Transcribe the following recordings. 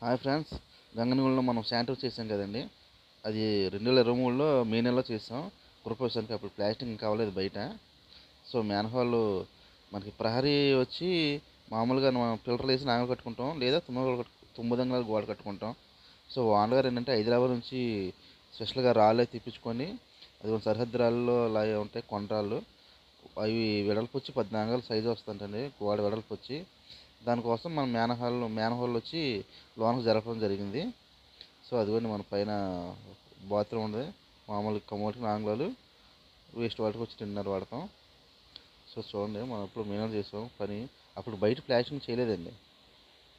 Hi friends, గంగనగూడలో మనం sanitise చేసాం కదండి. అది 2023లో మే నెలలో చేసాం గృహప్రవేశానికి. అప్పుడు ప్లాస్టిక్ ఇంకా అవ్వలేదు బయట. సో మ్యాన్హోల్ మనకి ప్రహరీ వచ్చి మామూలుగా మనం ఫిల్టర్లు వేసి నాగలు కట్టుకుంటాం, లేదా తుమ్మదంగళాలు గోడ కట్టుకుంటాం. సో ఓనర్ గారు ఏంటంటే హైదరాబాద్ నుంచి స్పెషల్గా రాళ్ళు తెప్పించుకొని, అది కొన్ని సరిహద్దు రాళ్ళలో అలాగే ఉంటాయి కొండరాళ్ళు. అవి వెడల్పు వచ్చి 14 అంగుళాల సైజు వస్తుందండి, గోడ వెడల్పు వచ్చి. దానికోసం మనం మ్యాన్హోల్ వచ్చి లోనకు జరపడం జరిగింది. సో అదిగోండి మన పైన బాత్రూమ్ ఉంది. మామూలు కమోడ్కి ఆంగ్లాలు, వేస్ట్ వాటర్కి వచ్చి 2.5 వాడతాం. సో చూడండి, మనం ఇప్పుడు మెయిన్ చేసాం పని. అప్పుడు బయట ప్లాస్టింగ్ చేయలేదండి,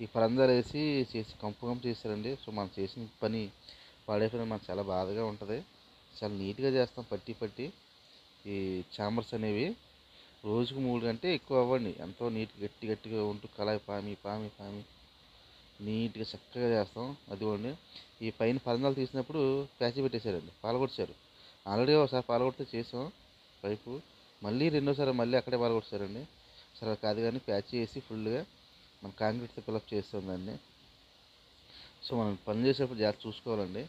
ఈ పరందాలు వేసి చేసి కంపు చేశారండి. సో మనం చేసిన పని పాడైపోయిన మనకు చాలా బాధగా ఉంటుంది. చాలా నీట్గా చేస్తాం పట్టి. ఈ ఛాంబర్స్ అనేవి రోజుకు 3 గంటే ఎక్కువ అవ్వండి, ఎంతో గట్టిగా ఉంటూ కళాయి పామి నీట్గా చక్కగా చేస్తాం. అదిగోండి, ఈ పైన పరందాలు తీసినప్పుడు ప్యాచ్ పెట్టేశారండి, పాలగొట్టారు. ఆల్రెడీ ఒకసారి పాలగొడితే చేసాం పైపు, మళ్ళీ రెండోసారి మళ్ళీ అక్కడే పాలగొట్టారండి. సరే కాదు కానీ ప్యాచ్ చేసి ఫుల్గా మన కాంక్రీట్తో ఫిల్అప్ చేస్తాం దాన్ని. సో మనం పని చేసేటప్పుడు జాగ్రత్త చూసుకోవాలండి.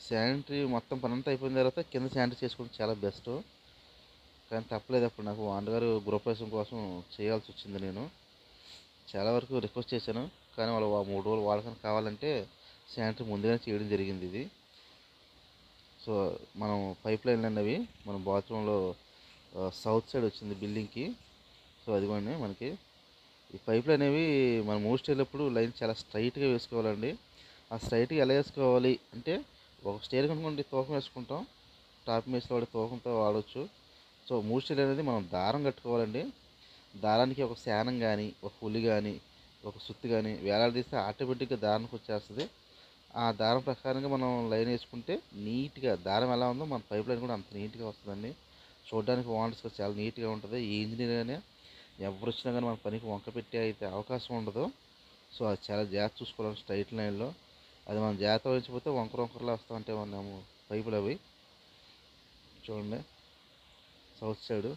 శానిటరీ మొత్తం పని అంతా అయిపోయిన తర్వాత కింద శానిటరీ చేసుకోవడం చాలా బెస్ట్. కానీ తప్పలేదు, అప్పుడు నాకు ఓనర్ గారు గృహప్రవేశం కోసం చేయాల్సి వచ్చింది. నేను చాలా వరకు రిక్వెస్ట్ చేశాను, కానీ వాళ్ళు 3 రోజులు వాడకానికి కావాలంటే శానిటరీ ముందుగానే చేయడం జరిగింది ఇది. సో మనం పైప్ లైన్లు అనేవి మన బాత్రూంలో సౌత్ సైడ్ వచ్చింది బిల్డింగ్కి. సో అదిగోండి, మనకి ఈ పైపులు అనేవి మనం మూస్ట్ వెళ్ళినప్పుడు లైన్ చాలా స్ట్రైట్గా వేసుకోవాలండి. ఆ స్ట్రైట్గా ఎలా వేసుకోవాలి అంటే, ఒక స్టేర్ కనుకోండి తూకం వేసుకుంటాం, టాప్ మేస్లో వాడే తూకంతో వాడవచ్చు. సో మూస్టైల్ అనేది మనం దారం కట్టుకోవాలండి. దారానికి ఒక శానం కానీ, ఒక పులి కానీ, ఒక సుత్తి కానీ వేలాడదీస్తే ఆటోమేటిక్గా దారానికి వచ్చేస్తుంది. ఆ దారం ప్రకారంగా మనం లైన్ వేసుకుంటే నీట్గా దారం ఎలా ఉందో మన పైప్ లైన్ కూడా అంత నీట్గా వస్తుందండి. చూడడానికి వాండర్స్గా చాలా నీట్గా ఉంటుంది. ఈ ఇంజనీర్ కానీ ఎవరు వచ్చినా కానీ మన పనికి వంక పెట్టే అయితే అవకాశం ఉండదు. సో అది చాలా జాగ్రత్త చూసుకోవాలి స్ట్రైట్ లైన్లో. అది మనం జాగ్రత్త వహించకపోతే వంకరలా వస్తూ ఉంటాయి మనము పైపులు అవి. చూడండి, సౌత్ సైడు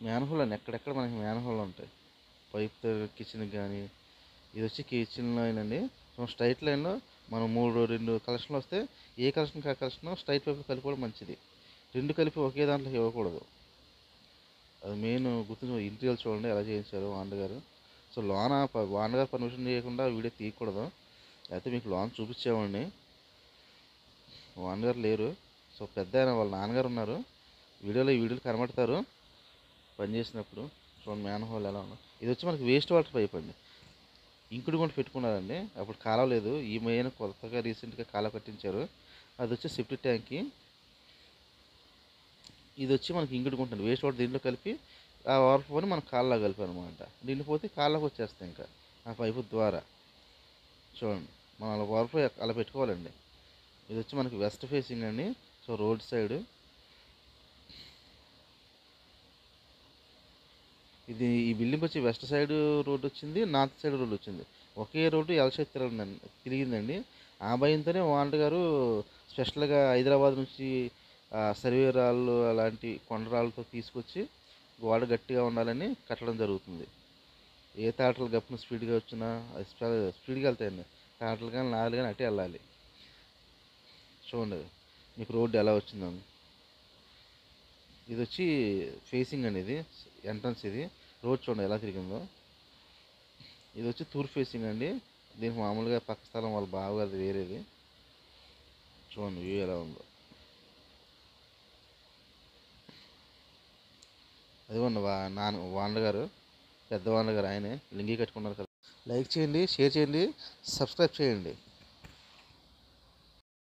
మ్యాన్హోల్ అని ఎక్కడెక్కడ మనకి మ్యాన్హోల్ ఉంటాయి పైప్ కిచెన్కి కానీ. ఇది వచ్చి కిచెన్ లైన్ అండి. సో స్ట్రైట్ లైన్లో మనం 2 కలెక్షన్లు వస్తే ఏ కలెక్షన్ కా కలెక్షన్ స్ట్రైట్ పైపు కలిపి మంచిది. 2 కలిపి ఒకే దాంట్లో ఇవ్వకూడదు, అది మెయిన్ గుర్తుంచుకో. ఇంటీరియల్ చూడండి ఎలా చేయించారు ఓనర్ గారు. సో లోన ఓనర్ గారు పర్మిషన్ చేయకుండా వీడియో తీయకూడదు, అయితే మీకు లోన్ చూపించేవాడిని. ఓనర్ గారు లేరు, సో పెద్ద ఆయన వాళ్ళ నాన్నగారు ఉన్నారు. ఈ వీడియోలు కనబడతారు పని చేసినప్పుడు. చూడండి మ్యాన్హోల్ ఎలా ఉన్నా. ఇది వచ్చి మనకి వేస్ట్ వాటర్ పైప్ అండి, ఇంకుడు కూడా పెట్టుకున్నారండి. అప్పుడు కాలువ లేదు, ఈ మెయిన్ కొత్తగా రీసెంట్గా కాలువ కట్టించారు. అది వచ్చి సెప్టిక్ ట్యాంక్కి. ఇది వచ్చి మనకి ఇంకుడు ఉంటుంది, వేస్ట్ వాటర్ దీంట్లో కలిపి ఆ ఓవర్ఫ్లోని మనం కాళ్ళలో కలిపి అనమాట. దీన్ని పోతే కాళ్ళకి వచ్చేస్తాయి ఇంకా ఆ పైపు ద్వారా. చూడండి, మనం అలా ఓవర్ఫ్లో అలా పెట్టుకోవాలండి. ఇది వచ్చి మనకి వెస్ట్ ఫేసింగ్ అండి, సో రోడ్ సైడ్. ఇది ఈ బిల్డింగ్ వచ్చి వెస్ట్ సైడ్ రోడ్ వచ్చింది, నార్త్ సైడ్ రోడ్ వచ్చింది. ఒకే రోడ్డు ఎల్ షేప్ తిరిగిందండి. ఆ భయంతోనే ఓనర్ గారు స్పెషల్గా హైదరాబాద్ నుంచి సర్వే రాళ్ళు అలాంటి కొండరాళ్ళతో తీసుకొచ్చి గోడ గట్టిగా ఉండాలని కట్టడం జరుగుతుంది. ఏ తాటలు గప్పున స్పీడ్గా వచ్చినా అది స్పీడ్గా వెళ్తాయండి. తాటలు కానీ నాలుగు కానీ అటే వెళ్ళాలి. చూడండి మీకు రోడ్డు ఎలా వచ్చిందని. ఇది వచ్చి ఫేసింగ్ అండి, ఇది ఎంట్రన్స్. ఇది రోడ్ చూడండి ఎలా తిరిగిందో. ఇది వచ్చి తూర్పు ఫేసింగ్ అండి, దీనికి మామూలుగా పక్క స్థలం వాళ్ళు బాగా అది వేరేది. చూడండి వ్యూ ఎలా ఉందో. అదిగోండి ఓనర్ గారు, పెద్ద ఓనర్ గారు, ఆయనే లింగి కట్టుకున్నారు కదా. లైక్ చేయండి, షేర్ చేయండి, సబ్స్క్రైబ్ చేయండి.